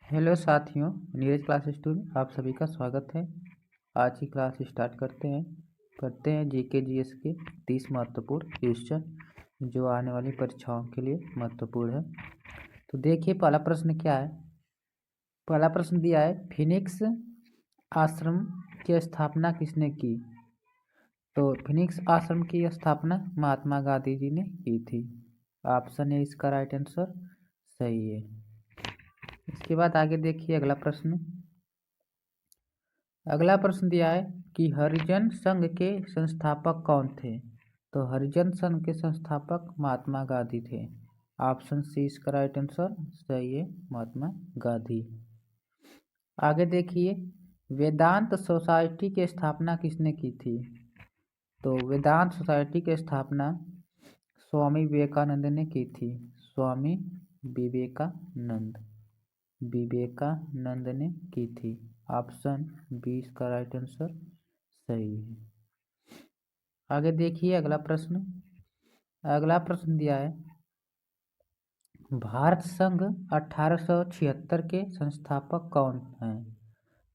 Hello साथियों, Neeraj class stool आप सभी का स्वागत है। आज की क्लास स्टार्ट करते हैं। पढ़ते हैं जीके जीएस के 30 महत्वपूर्ण क्वेश्चन जो आने वाली परीक्षाओं के लिए महत्वपूर्ण है। तो देखिए पहला प्रश्न क्या है। पहला प्रश्न दिया है, फिनिक्स आश्रम की स्थापना किसने की। तो फिनिक्स आश्रम की स्थापना महात्मा गांधी जी ने की थी। ऑप्शन है इसका राइट आंसर सही है। इसके बाद आगे देखिए अगला प्रश्न। अगला प्रश्न दिया है कि हरिजन संघ के संस्थापक कौन थे। तो हरिजन संघ के संस्थापक महात्मा गांधी थे। ऑप्शन सी इसका राइट आंसर सही है, महात्मा गांधी। आगे देखिए, वेदांत सोसाइटी की स्थापना किसने की थी। तो वेदांत सोसाइटी की स्थापना स्वामी विवेकानंद ने की थी। स्वामी विवेकानंद ने की थी। ऑप्शन बी इसका राइट आंसर सही है। आगे देखिए अगला प्रश्न। अगला प्रश्न दिया है, भारत संघ 1876 के संस्थापक कौन हैं।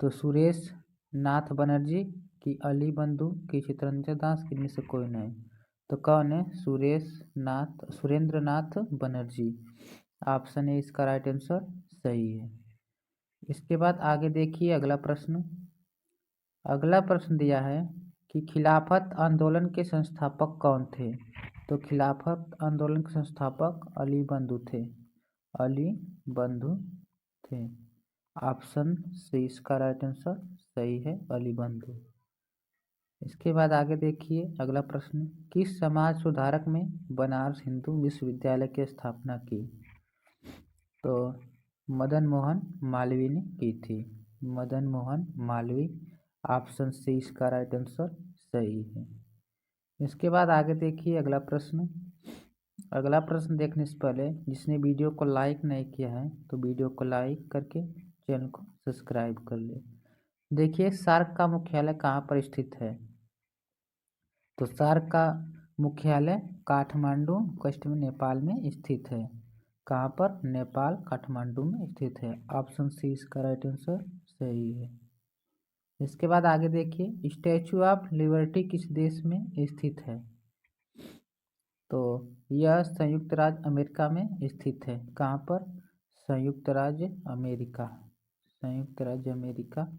तो सुरेश नाथ बनर्जी की अली बंधु की चित्तरंजन दास की इनमें से कोई नहीं। तो कौन है, सुरेंद्र नाथ बनर्जी। ऑप्शन ए इसका राइट आंसर सही है। इसके बाद आगे देखिए अगला प्रश्न। अगला प्रश्न दिया है कि खिलाफत आंदोलन के संस्थापक कौन थे। तो खिलाफत आंदोलन के संस्थापक अली बंधु थे। अली बंधु थे। ऑप्शन सी इसका राइट आंसर सही है, अली बंधु। इसके बाद आगे देखिए अगला प्रश्न, किस समाज सुधारक ने बनारस हिंदू विश्वविद्यालय की स्थापना की। तो मदन मोहन मालवीय ने की थी। मदन मोहन मालवीय। ऑप्शन सी इसका राइट आंसर सही है। इसके बाद आगे देखिए अगला प्रश्न। अगला प्रश्न देखने से पहले जिसने वीडियो को लाइक नहीं किया है तो वीडियो को लाइक करके चैनल को सब्सक्राइब कर ले। देखिए सार्क का मुख्यालय कहाँ पर स्थित है। तो सार्क का मुख्यालय काठमांडू पश्चिम नेपाल में स्थित है। कहाँ पर, नेपाल काठमांडू में स्थित है। ऑप्शन सी इसका राइट आंसर सही है। इसके बाद आगे देखिए, स्टैचू ऑफ लिबर्टी किस देश में स्थित है। तो यह संयुक्त राज्य अमेरिका में स्थित है। कहाँ पर, संयुक्त राज्य अमेरिका। संयुक्त राज्य अमेरिका।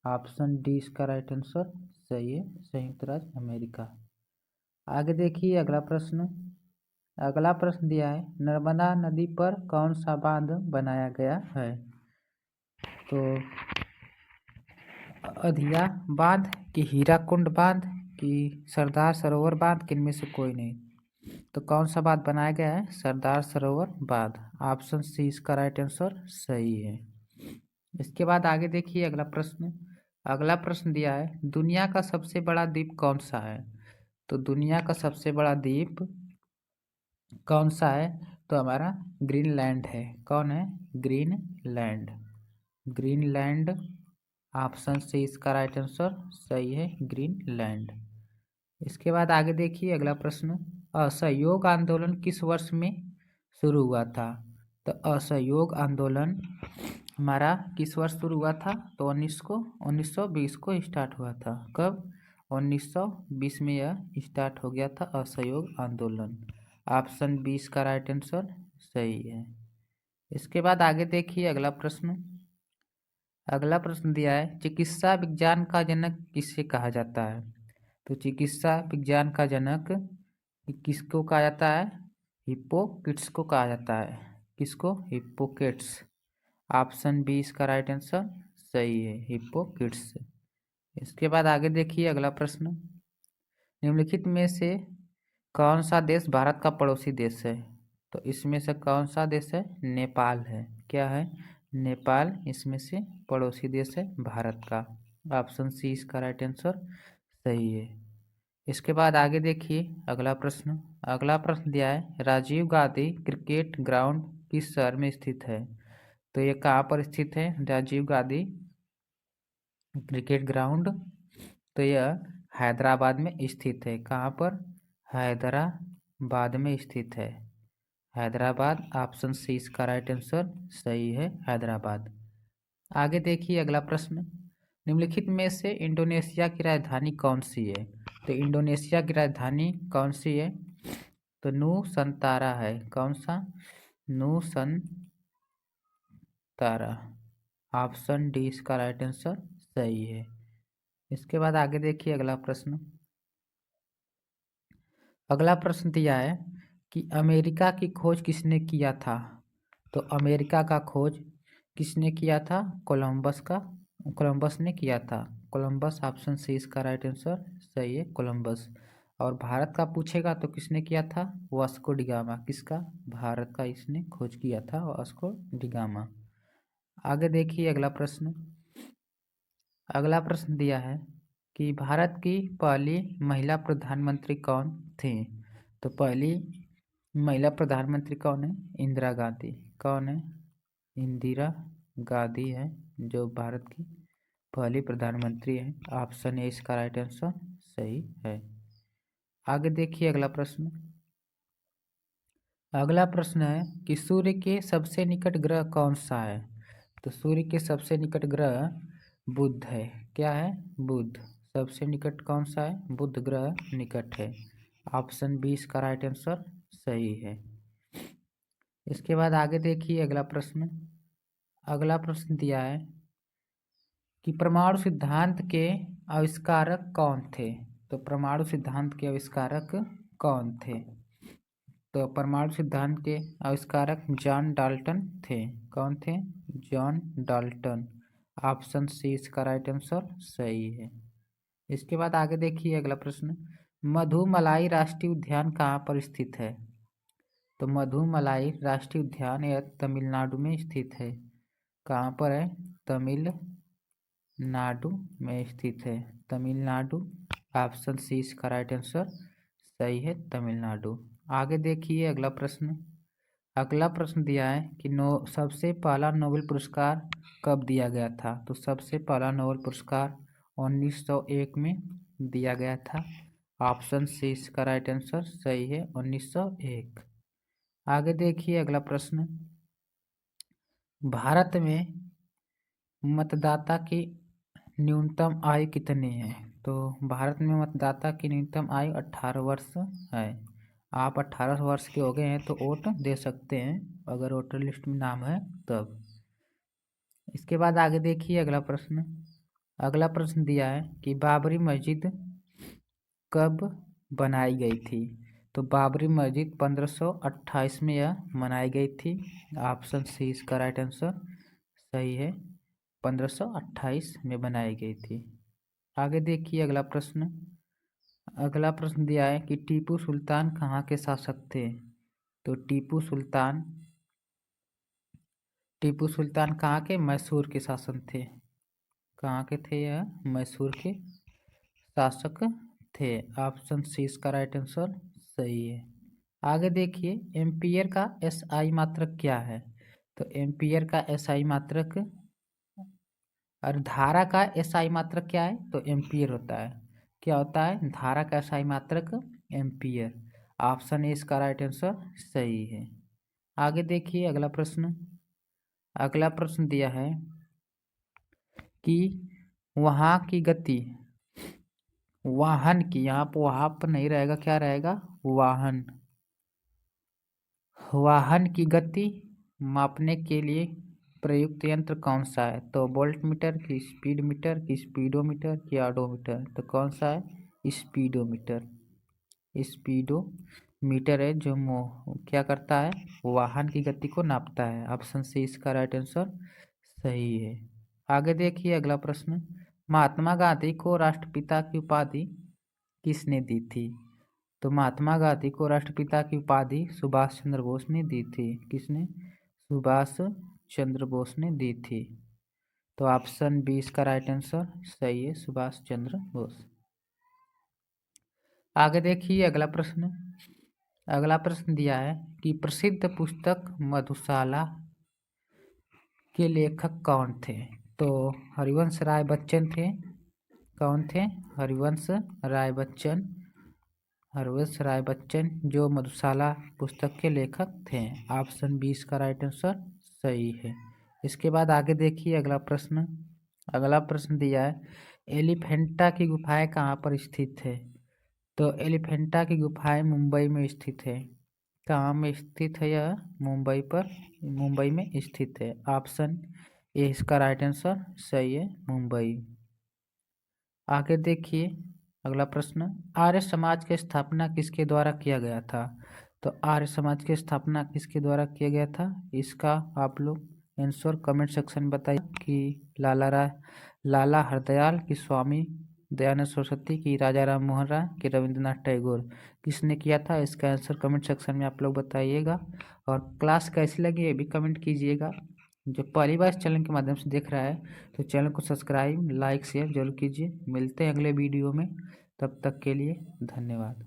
ऑप्शन डी इसका राइट आंसर सही है, संयुक्त राज्य अमेरिका। आगे देखिए अगला प्रश्न। अगला प्रश्न दिया है, नर्मदा नदी पर कौन सा बांध बनाया गया है। तो अधिया बांध की हीराकुंड बांध की सरदार सरोवर बांध किनमें से कोई नहीं। तो कौन सा बांध बनाया गया है, सरदार सरोवर बांध। ऑप्शन सी इसका राइट आंसर सही है। इसके बाद आगे देखिए अगला प्रश्न। अगला प्रश्न दिया है, दुनिया का सबसे बड़ा द्वीप कौन सा है। तो दुनिया का सबसे बड़ा द्वीप कौन सा है। तो हमारा ग्रीनलैंड है। कौन है, ग्रीनलैंड। ग्रीनलैंड। ऑप्शन सी इसका राइट आंसर सही है, ग्रीनलैंड। इसके बाद आगे देखिए अगला प्रश्न। असहयोग आंदोलन किस वर्ष में शुरू हुआ था। तो असहयोग आंदोलन हमारा किस वर्ष शुरू हुआ था। तो 1920 को स्टार्ट हुआ था। कब, 1920 में यह स्टार्ट हो गया था असहयोग आंदोलन। ऑप्शन बी इसका राइट आंसर सही है। इसके बाद आगे देखिए अगला प्रश्न। अगला प्रश्न दिया है, चिकित्सा विज्ञान का जनक किसे कहा जाता है। तो चिकित्सा विज्ञान का जनक किसको कहा जाता है, हिप्पोक्रेट्स को कहा जाता है। किसको, हिप्पोक्रेट्स। ऑप्शन बी इसका राइट आंसर सही है, हिप्पोक्रेट्स। इसके बाद आगे देखिए अगला प्रश्न। निम्नलिखित में से कौन सा देश भारत का पड़ोसी देश है। तो इसमें से कौन सा देश है, नेपाल है। क्या है, नेपाल इसमें से पड़ोसी देश है भारत का। ऑप्शन सी इसका राइट आंसर सही है। इसके बाद आगे देखिए अगला प्रश्न। अगला प्रश्न दिया है, राजीव गांधी क्रिकेट ग्राउंड किस शहर में स्थित है। तो ये कहाँ पर स्थित है, राजीव गांधी क्रिकेट ग्राउंड। तो यह हैदराबाद में स्थित है। कहाँ पर, हैदराबाद में स्थित है। हैदराबाद। ऑप्शन सी इसका राइट आंसर सही है, हैदराबाद। आगे देखिए अगला प्रश्न, निम्नलिखित में से इंडोनेशिया की राजधानी कौन सी है? तो इंडोनेशिया की राजधानी कौन सी है? तो नूसंतारा है। कौन सा? नूसंतारा। ऑप्शन डी इसका राइट आंसर सही है। इसके बाद आगे देखिए अगला प्रश्न। अगला प्रश्न दिया है कि अमेरिका की खोज किसने किया था? तो अमेरिका का खोज किसने किया था? कोलंबस ने किया था। कोलंबस, ऑप्शन सी इसका राइट आंसर सही है, कोलंबस। और भारत का पूछेगा तो किसने किया था? Vasco da Gama. किसका? भारत का इसने खोज किया था, वास्को डिगामा। आगे देखिए अगला प्रश्न। अगला प्रश्न दिया है कि भारत की पहली महिला प्रधानमंत्री कौन थी? तो पहली महिला प्रधानमंत्री कौन है? इंदिरा गांधी। कौन है? इंदिरा गांधी है जो भारत की पहली प्रधानमंत्री है। ऑप्शन ए इसका राइट आंसर सही है। आगे देखिए अगला प्रश्न। अगला प्रश्न है कि सूर्य के सबसे निकट ग्रह कौन सा है? तो सूर्य के सबसे निकट ग्रह बुध है। क्या है? बुध। सबसे निकट कौन सा है? बुध ग्रह निकट है। ऑप्शन बी इसका राइट आंसर सही है। इसके बाद आगे देखिए अगला प्रश्न। अगला प्रश्न दिया है कि परमाणु सिद्धांत के आविष्कारक कौन थे? तो परमाणु सिद्धांत के आविष्कारक कौन थे? तो परमाणु सिद्धांत के आविष्कारक जॉन डाल्टन थे। कौन थे? John Dalton. ऑप्शन सी इसका राइट आंसर सही है। इसके बाद आगे देखिए अगला प्रश्न। मधुमलाई राष्ट्रीय उद्यान कहाँ पर स्थित है? तो मधुमलाई राष्ट्रीय उद्यान यह तमिलनाडु में स्थित है। कहाँ पर है? तमिलनाडु में स्थित है। तमिलनाडु। ऑप्शन सी इसका राइट आंसर सही है, तमिलनाडु। आगे देखिए अगला प्रश्न। अगला प्रश्न दिया है कि सबसे पहला नोबेल पुरस्कार कब दिया गया था? तो सबसे पहला नोबेल पुरस्कार 1901 में दिया गया था। ऑप्शन सी इसका राइट आंसर सही है, 1901। आगे देखिए अगला प्रश्न। भारत में मतदाता की न्यूनतम आयु कितनी है? तो भारत में मतदाता की न्यूनतम आयु 18 वर्ष है। आप 18 वर्ष के हो गए हैं तो वोट दे सकते हैं, अगर वोटर लिस्ट में नाम है तब। इसके बाद आगे देखिए अगला प्रश्न। अगला प्रश्न दिया है कि बाबरी मस्जिद कब बनाई गई थी? तो बाबरी मस्जिद 1528 में यह बनाई गई थी। ऑप्शन सी इसका राइट आंसर सही है, 1528 में बनाई गई थी। आगे देखिए अगला प्रश्न। अगला प्रश्न दिया है कि टीपू सुल्तान कहाँ के शासक थे? तो टीपू सुल्तान कहाँ के? मैसूर के शासक थे। कहाँ के थे यह? मैसूर के शासक थे। ऑप्शन सी इसका राइट आंसर सही है। आगे देखिए एम्पियर का एसआई मात्रक क्या है? तो एम्पियर का एसआई मात्रक और धारा का एसआई मात्रक क्या है? तो एम्पियर होता है। क्या होता है? धारा का एसआई मात्रक एम्पियर। ऑप्शन ए इसका राइट आंसर सही है। आगे देखिए अगला प्रश्न। अगला प्रश्न दिया है कि वहाँ की गति, वाहन की, यहाँ पर वहाँ पर नहीं रहेगा, क्या रहेगा? वाहन की गति मापने के लिए प्रयुक्त यंत्र कौन सा है? तो वोल्ट मीटर की स्पीड मीटर की स्पीडोमीटर की ऑडोमीटर? तो कौन सा है? स्पीडोमीटर। स्पीडोमीटर है जो क्या करता है? वाहन की गति को नापता है। ऑप्शन सी इसका राइट आंसर सही है। आगे देखिए अगला प्रश्न। महात्मा गांधी को राष्ट्रपिता की उपाधि किसने दी थी? तो महात्मा गांधी को राष्ट्रपिता की उपाधि सुभाष चंद्र बोस ने दी थी। किसने? सुभाष चंद्र बोस ने दी थी। तो ऑप्शन बी इसका राइट आंसर सही है, सुभाष चंद्र बोस। आगे देखिए अगला प्रश्न। अगला प्रश्न दिया है कि प्रसिद्ध पुस्तक मधुशाला के लेखक कौन थे? तो हरिवंश राय बच्चन थे। कौन थे? हरिवंश राय बच्चन। हरिवंश राय बच्चन जो मधुशाला पुस्तक के लेखक थे। ऑप्शन बी इसका राइट आंसर सही है। इसके बाद आगे देखिए अगला प्रश्न। अगला प्रश्न दिया है, एलिफेंटा की गुफाएं कहाँ पर स्थित है? तो एलिफेंटा की गुफाएं मुंबई में स्थित है। कहाँ में स्थित है यह? मुंबई में स्थित है। ऑप्शन ए इसका राइट आंसर सही है, मुंबई। आगे देखिए अगला प्रश्न, आर्य समाज की स्थापना किसके द्वारा किया गया था? तो आर्य समाज की स्थापना किसके द्वारा किया गया था? इसका आप लोग आंसर कमेंट सेक्शन में बताइए कि लाला हरदयाल, की स्वामी दयानंद सरस्वती, की राजा राम मोहन राय, की रविंद्रनाथ टैगोर, किसने किया था? इसका आंसर कमेंट सेक्शन में आप लोग बताइएगा। और क्लास कैसी लगी ये भी कमेंट कीजिएगा। जो पहली बार इस चैनल के माध्यम से देख रहा है तो चैनल को सब्सक्राइब, लाइक, शेयर जरूर कीजिए। मिलते हैं अगले वीडियो में, तब तक के लिए धन्यवाद।